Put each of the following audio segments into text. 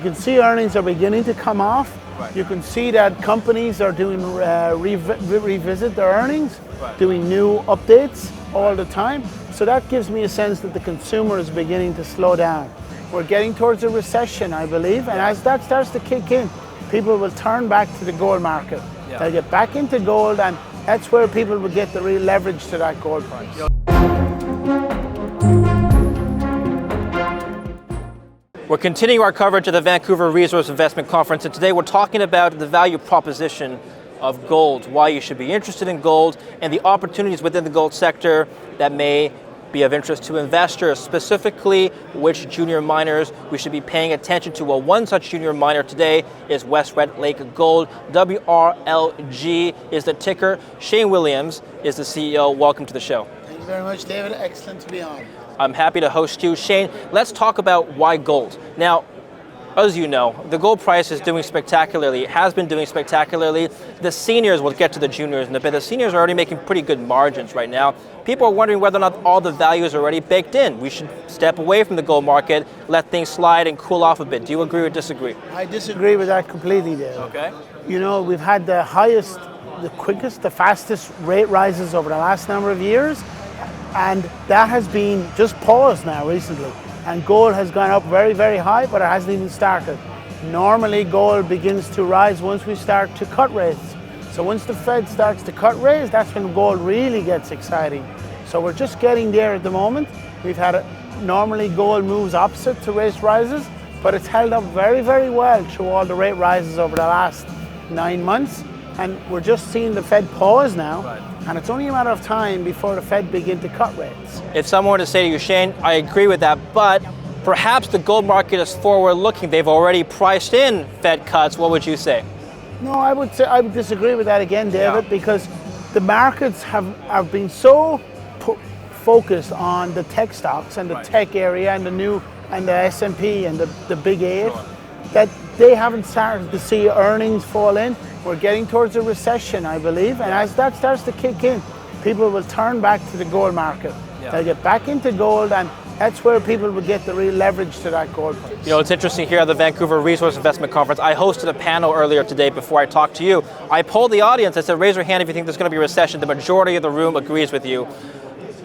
can see earnings are beginning to come off. Right. You can see that companies are doing revisit their earnings, Right. doing new updates all the time. So that gives me a sense that the consumer is beginning to slow down. We're getting towards a recession, I believe, and as that starts to kick in, people will turn back to the gold market. Yeah. They'll get back into gold, and that's where people will get the real leverage to that gold price. We're continuing our coverage of the Vancouver Resource Investment Conference, and today we're talking about the value proposition of gold, why you should be interested in gold, and the opportunities within the gold sector that may be of interest to investors, specifically which junior miners we should be paying attention to. Well, one such junior miner today is West Red Lake Gold. WRLG is the ticker. Shane Williams is the CEO. Welcome to the show. Thank you very much, David. Excellent to be on. I'm happy to host you. Shane, let's talk about why gold. Now, as you know, the gold price is doing spectacularly. It has been doing spectacularly. The seniors, we'll get to the juniors in a bit, the seniors are already making pretty good margins right now. People are wondering whether or not all the value is already baked in. We should step away from the gold market, let things slide and cool off a bit. Do you agree or disagree? I disagree with that completely, David. Okay. You know, we've had the highest, the quickest, the fastest rate rises over the last number of years, and that has been just paused now recently. And gold has gone up very, very high, but it hasn't even started. Normally, gold begins to rise once we start to cut rates. So once the Fed starts to cut rates, that's when gold really gets exciting. So we're just getting there at the moment. We've had normally gold moves opposite to rate rises, but it's held up very, very well through all the rate rises over the last 9 months. And we're just seeing the Fed pause now. Right. And it's only a matter of time before the Fed begin to cut rates. If someone were to say to you, Shane, I agree with that, but perhaps the gold market is forward looking. They've already priced in Fed cuts. What would you say? No, I would disagree with that again, David, Yeah. because the markets have been so focused on the tech stocks and the Right. tech area and the S&P and the big eight, Sure. that they haven't started to see earnings fall in. We're getting towards a recession, I believe, and as that starts to kick in, people will turn back to the gold market. Yeah. They'll get back into gold, and that's where people will get the real leverage to that gold price. You know, it's interesting here at the Vancouver Resource Investment Conference. I hosted a panel earlier today before I talked to you. I polled the audience. I said, raise your hand if you think there's going to be a recession. The majority of the room agrees with you.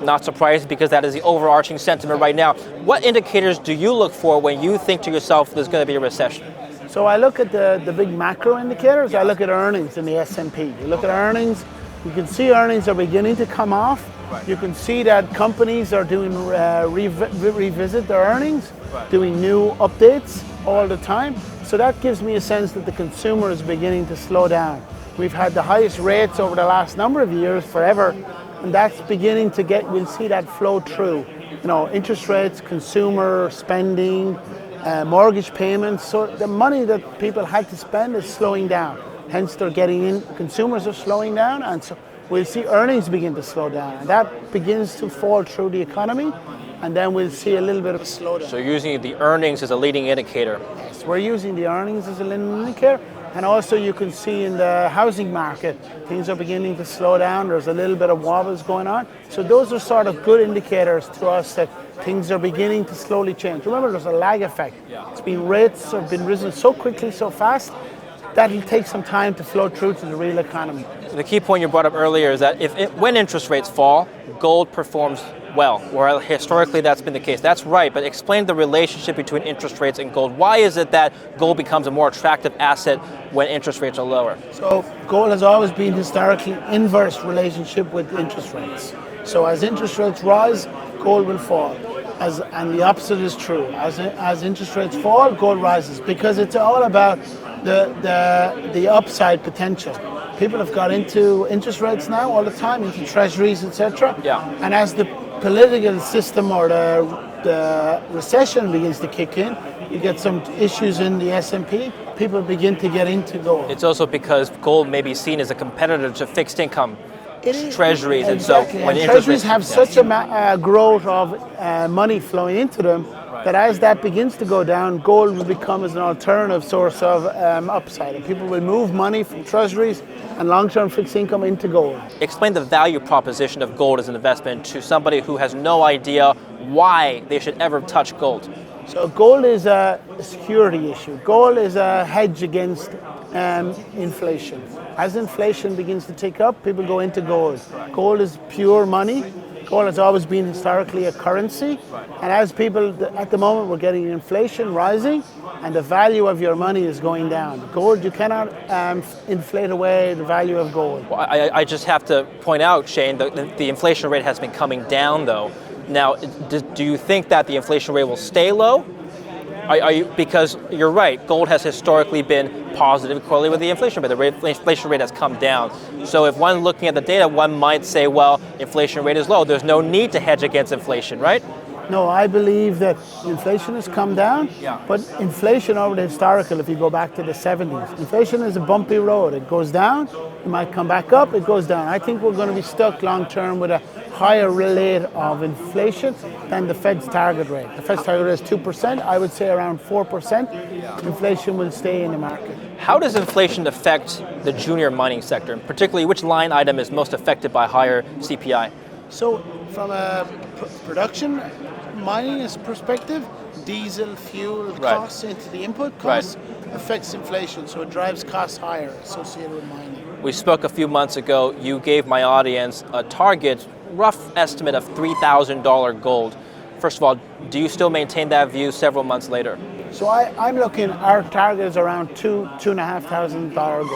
Not surprised, because that is the overarching sentiment right now. What indicators do you look for when you think to yourself there's going to be a recession? So I look at the big macro indicators. I look at earnings in the S&P. You look at earnings, you can see earnings are beginning to come off. Right. You can see that companies are doing revisit their earnings, Right. doing new updates all the time. So that gives me a sense that the consumer is beginning to slow down. We've had the highest rates over the last number of years, forever, and that's beginning to we'll see that flow through. You know, interest rates, consumer spending, mortgage payments. So the money that people had to spend is slowing down. Hence they're getting in, consumers are slowing down, and so we'll see earnings begin to slow down. And that begins to fall through the economy, and then we'll see a little bit of a slowdown. So you're using the earnings as a leading indicator. Yes, we're using the earnings as a leading indicator, and also you can see in the housing market, things are beginning to slow down. There's a little bit of wobbles going on. So those are sort of good indicators to us that things are beginning to slowly change. Remember, there's a lag effect. Yeah. Rates have been risen so quickly, so fast, that'll take some time to flow through to the real economy. The key point you brought up earlier is that when interest rates fall, gold performs well, or historically that's been the case. That's right, but explain the relationship between interest rates and gold. Why is it that gold becomes a more attractive asset when interest rates are lower? So gold has always been historically inverse relationship with interest rates. So as interest rates rise, gold will fall. And the opposite is true. As interest rates fall, gold rises, because it's all about the upside potential. People have got into interest rates now all the time, into treasuries, etc. Yeah. And as the political system or the recession begins to kick in, you get some issues in the S&P, people begin to get into gold. It's also because gold may be seen as a competitor to fixed income treasuries, exactly. and so when and interest treasuries rates have such a growth of money flowing into them, that as that begins to go down, gold will become as an alternative source of upside, and people will move money from treasuries and long-term fixed income into gold. Explain the value proposition of gold as an investment to somebody who has no idea why they should ever touch gold. So gold is a security issue. Gold is a hedge against inflation. As inflation begins to tick up, people go into gold. Gold is pure money. Gold has always been historically a currency. And as people, at the moment, we're getting inflation rising and the value of your money is going down. Gold, you cannot inflate away the value of gold. Well, I just have to point out, Shane, the inflation rate has been coming down, though. Now, do you think that the inflation rate will stay low? Because you're right, gold has historically been positive correlated with the inflation rate. The inflation rate has come down. So if one looking at the data, one might say, well, inflation rate is low. There's no need to hedge against inflation, right? No, I believe that inflation has come down, Yeah. but inflation over the historical, if you go back to the 70s, inflation is a bumpy road. It goes down, it might come back up, it goes down. I think we're going to be stuck long term with a higher rate of inflation than the Fed's target rate. The Fed's target rate is 2%. I would say around 4%. Inflation will stay in the market. How does inflation affect the junior mining sector? And particularly, which line item is most affected by higher CPI? So from a production mining perspective, diesel, fuel costs into the input costs affects inflation, so it drives costs higher associated with mining. We spoke a few months ago, you gave my audience a target, rough estimate of $3,000 gold. First of all, do you still maintain that view several months later? So I'm looking, our target is around $2,500 gold.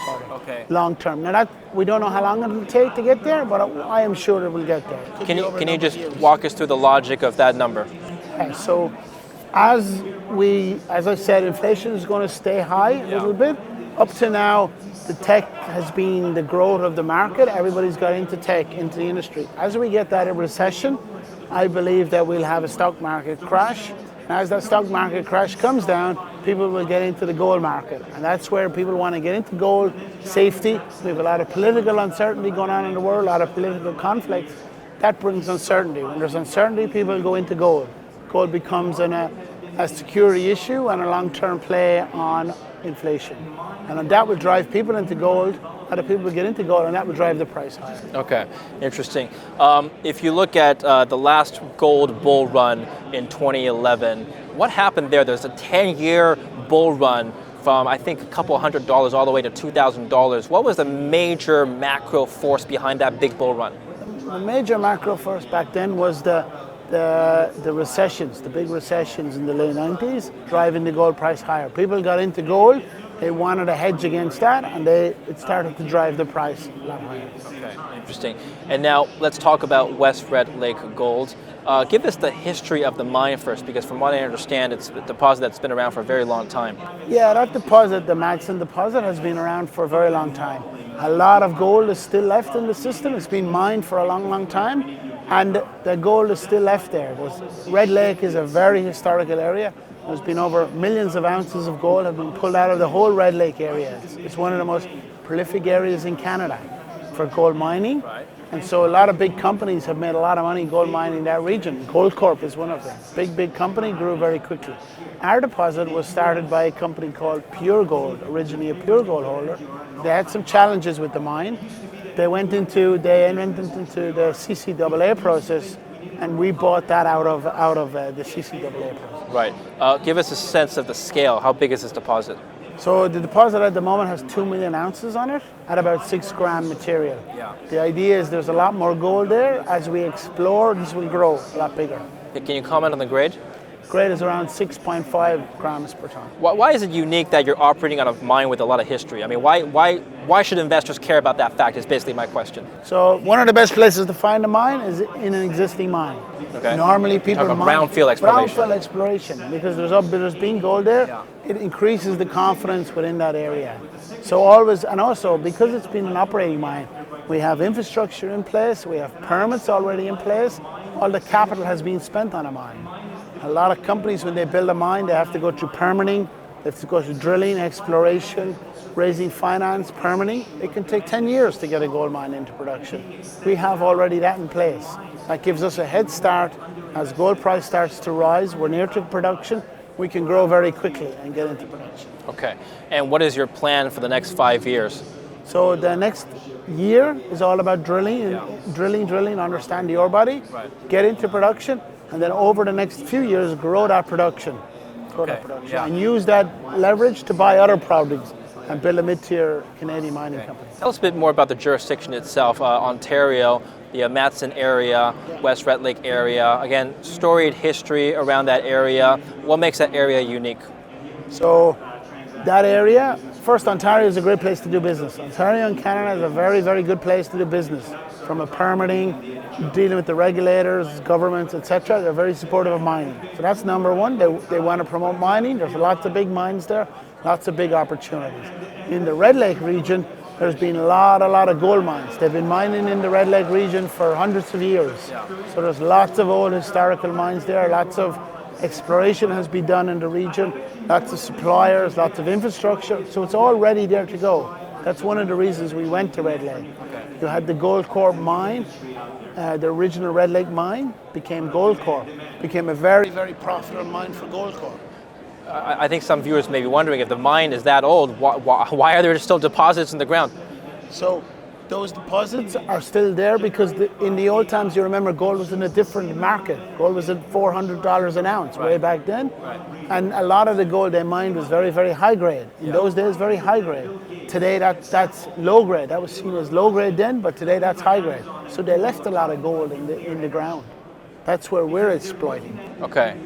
Sorry. Okay. Long term. Now we don't know how long it'll take to get there, but I am sure it will get there. Can you just walk us through the logic of that number? So as I said, inflation is going to stay high a little bit. Up to now, the tech has been the growth of the market. Everybody's got into tech, into the industry. As we get that recession, I believe that we'll have a stock market crash. And as that stock market crash comes down, people will get into the gold market. And that's where people want to get into gold, safety. We have a lot of political uncertainty going on in the world, a lot of political conflict. That brings uncertainty. When there's uncertainty, people go into gold. Gold becomes a security issue and a long-term play on inflation. And that will drive people into gold, other people will get into gold, and that will drive the price higher. Okay, interesting. If you look at the last gold bull run in 2011, what happened there? There's a 10-year bull run from, I think, a couple $100 all the way to $2,000. What was the major macro force behind that big bull run? The major macro force back then was the recessions, the big recessions in the late 90s, driving the gold price higher. People got into gold, they wanted a hedge against that, and it started to drive the price a lot higher. Okay, interesting. And now let's talk about West Red Lake Gold. Give us the history of the mine first, because from what I understand, it's a deposit that's been around for a very long time. Yeah, that deposit, the Madsen deposit, has been around for a very long time. A lot of gold is still left in the system. It's been mined for a long, long time, and the gold is still left there. Red Lake is a very historical area. There's been over millions of ounces of gold have been pulled out of the whole Red Lake area. It's one of the most prolific areas in Canada for gold mining. Right. And so a lot of big companies have made a lot of money gold mining in that region. Goldcorp is one of them. Big company, grew very quickly. Our deposit was started by a company called Pure Gold, originally a Pure Gold holder. They had some challenges with the mine. They went into the CCAA process, and we bought that out of the CCAA process. Right. Give us a sense of the scale. How big is this deposit? So the deposit at the moment has 2 million ounces on it at about 6 gram material. Yeah. The idea is there's a lot more gold there. As we explore, this will grow a lot bigger. Can you comment on the grade? Grade is around 6.5 grams per ton. Why is it unique that you're operating on a mine with a lot of history? I mean, why should investors care about that fact is basically my question. So one of the best places to find a mine is in an existing mine. Okay. Normally people Talk about brownfield exploration. Brownfield exploration, because there's been gold there, it increases the confidence within that area. So always, and also because it's been an operating mine, we have infrastructure in place, we have permits already in place, all the capital has been spent on a mine. A lot of companies, when they build a mine, they have to go through permitting, they have to go through drilling, exploration, raising finance, permitting. It can take 10 years to get a gold mine into production. We have already that in place. That gives us a head start. As gold price starts to rise, we're near to production, we can grow very quickly and get into production. Okay. And what is your plan for the next 5 years? So the next year is all about drilling, understand the ore body, get into production. and then over the next few years grow that production, and use that leverage to buy other projects and build a mid-tier Canadian mining company. Tell us a bit more about the jurisdiction itself. Ontario, the Matson area, West Red Lake area. Again, storied history around that area. What makes that area unique? So that area, first, Ontario is a great place to do business. Ontario and Canada is a very, very good place to do business. From a permitting, dealing with the regulators, governments, etc. They're very supportive of mining. So that's number one. They want to promote mining. There's lots of big mines there, lots of big opportunities. In the Red Lake region, there's been a lot of gold mines. They've been mining in the Red Lake region for hundreds of years. So there's lots of old historical mines there, lots of exploration has been done in the region, lots of suppliers, lots of infrastructure, so it's all ready there to go. That's one of the reasons we went to Red Lake. You had the Goldcorp mine, the original Red Lake mine became Goldcorp, became a very, very profitable mine for Goldcorp. I think some viewers may be wondering, if the mine is that old, why are there still deposits in the ground? So those deposits are still there because in the old times, you remember, gold was in a different market. Gold was at $400 an ounce way back then. And a lot of the gold they mined was very, very high grade. In those days, very high grade. Today, that's low grade. That was seen as low grade then, but today that's high grade. So they left a lot of gold in the ground. That's where we're exploiting. Okay.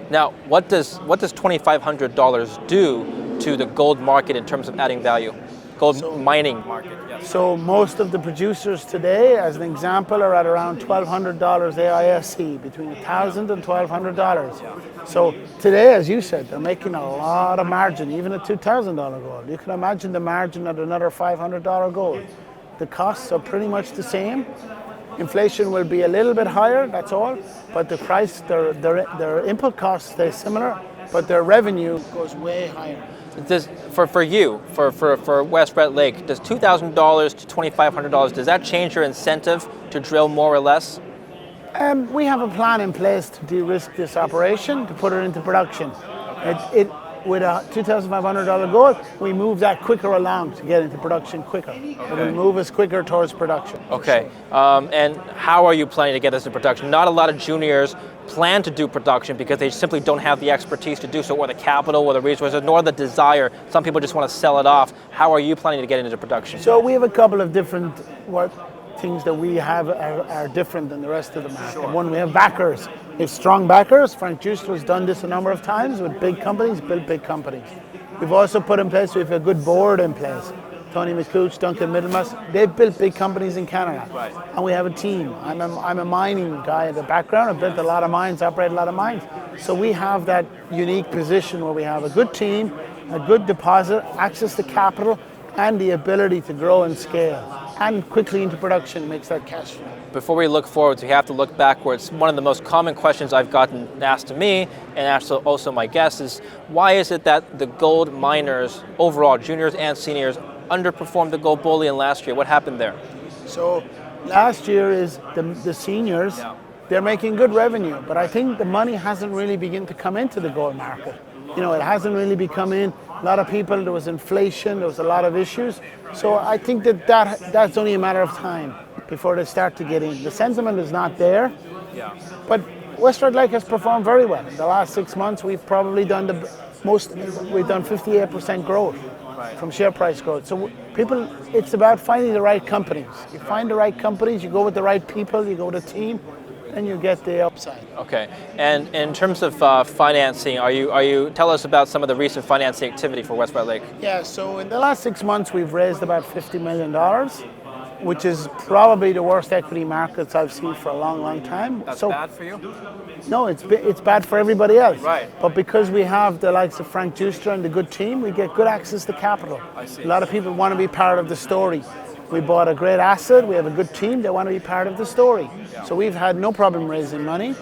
Now, what does $2,500 do to the gold market in terms of adding value? Gold mining market, yes. So most of the producers today, as an example, are at around $1,200 AISC, between $1,000 and $1,200. So today, as you said, they're making a lot of margin, even at $2,000 gold. You can imagine the margin at another $500 gold. The costs are pretty much the same. Inflation will be a little bit higher, that's all, but the price, their input costs stay similar, but their revenue goes way higher. For West Red Lake, does $2,000 to $2,500, does that change your incentive to drill more or less? We have a plan in place to de-risk this operation, to put it into production. With a $2,500 gold, we move that quicker along to get into production quicker. It will move us quicker towards production. Okay, and how are you planning to get this to production? Not a lot of juniors plan to do production because they simply don't have the expertise to do so, or the capital, or the resources, nor the desire. Some people just want to sell it off. How are you planning to get into production? So we have a couple of different things that we have are different than the rest of the market. Sure. One, we have backers. We have strong backers. Frank Juster has done this a number of times with big companies, built big companies. We've also put in place, we have a good board in place. Tony McCooch, Duncan Middlemas, they've built big companies in Canada. Right. And we have a team. I'm a mining guy in the background. I've built a lot of mines, operated a lot of mines. So we have that unique position where we have a good team, a good deposit, access to capital, and the ability to grow and scale. And quickly into production makes that cash flow. Before we look forwards, we have to look backwards. One of the most common questions I've gotten asked to me, and also my guests, is why is it that the gold miners overall, juniors and seniors, underperformed the gold bullion last year? What happened there? So last year is the seniors, they're making good revenue, but I think the money hasn't really begun to come into the gold market. You know, it hasn't really become in. A lot of people, there was inflation, there was a lot of issues. So I think that's only a matter of time before they start to get in. The sentiment is not there, but West Red Lake has performed very well. In the last 6 months, we've probably done we've done 58% growth from share price growth. So people, it's about finding the right companies. You find the right companies, you go with the right people, you go with a team, and you get the upside. Okay, and in terms of financing, tell us about some of the recent financing activity for West Red Lake. Yeah, so in the last 6 months, we've raised about $50 million, which is probably the worst equity markets I've seen for a long, long time. That's bad for you? No, it's bad for everybody else. Right. But because we have the likes of Frank Juster and the good team, we get good access to capital. I see. A lot of people want to be part of the story. We bought a great asset, we have a good team, they want to be part of the story. Yeah. So we've had no problem raising money,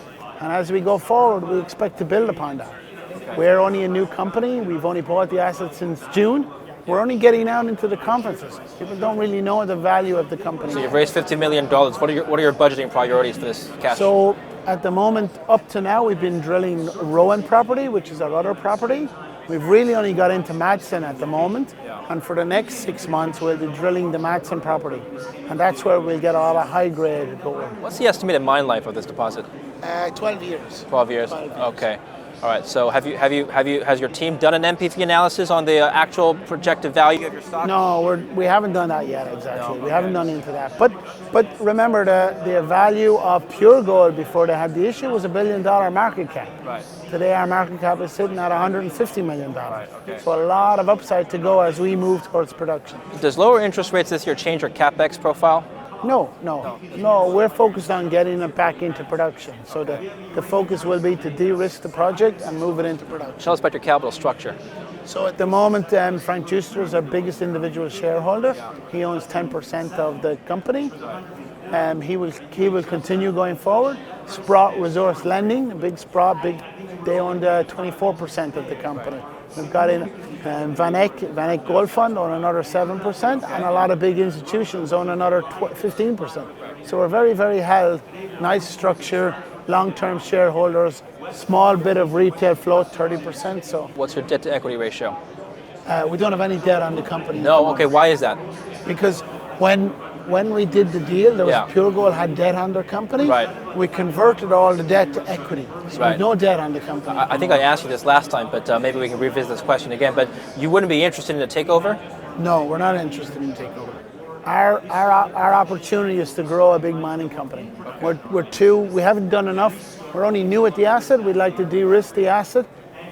and as we go forward, we expect to build upon that. Okay. We're only a new company, we've only bought the asset since June. We're only getting out into the conferences. People don't really know the value of the company. So you've raised $50 million. What are your budgeting priorities for this cash? So at the moment, up to now, we've been drilling Rowan property, which is our other property. We've really only got into Madsen at the moment, and for the next 6 months we'll be drilling the Madsen property, and that's where we'll get all the high grade gold. What's the estimated mine life of this deposit? 12 years. 12 years. 12 years. Okay. All right. So has your team done an NPV analysis on the actual projected value of your stock? No, we haven't done that yet exactly. No, We okay. haven't done into that. But remember the value of pure gold before they had the issue was $1 billion market cap. Right. Today our market cap is sitting at $150 million. Right, okay. So a lot of upside to go as we move towards production. Does lower interest rates this year change your CapEx profile? No. We're focused on getting it back into production. So the focus will be to de-risk the project and move it into production. Tell us about your capital structure. So at the moment, Frank Juster is our biggest individual shareholder. He owns 10% of the company. He will continue going forward. Sprott Resource Lending, they own 24% of the company. We've got in Van Eck Gold Fund own another 7%, and a lot of big institutions own another 15%. So we're very, very held, nice structure, long-term shareholders, small bit of retail float, 30%. So What's your debt to equity ratio? we don't have any debt on the company. No. Okay. Why is that? Because when we did the deal, there was Yeah. Pure Gold had debt on their company. Right. We converted all the debt to equity. So Right. there's no debt on the company. I think I asked you this last time, but maybe we can revisit this question again. But you wouldn't be interested in a takeover? No, we're not interested in takeover. Our opportunity is to grow a big mining company. We haven't done enough. We're only new at the asset. We'd like to de-risk the asset,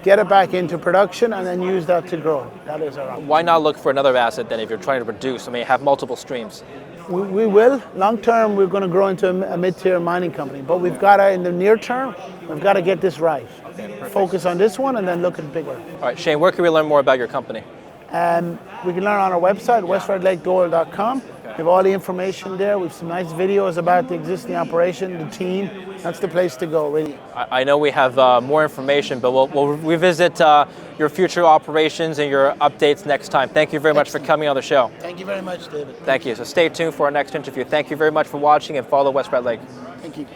get it back into production, and then use that to grow. That is our opportunity. Why not look for another asset then if you're trying to produce? I mean, have multiple streams. We will. Long term, we're going to grow into a mid-tier mining company. But we've got to, in the near term, we've got to get this right. Focus on this one and then look at bigger. All right, Shane, where can we learn more about your company? We can learn on our website, westredlakegold.com. We have all the information there. We have some nice videos about the existing operation, the team. That's the place to go, really. I know we have more information, but we'll revisit your future operations and your updates next time. Thank you very much for coming on the show. Thank you very much, David. Thank you. So stay tuned for our next interview. Thank you very much for watching and follow West Red Lake. Thank you.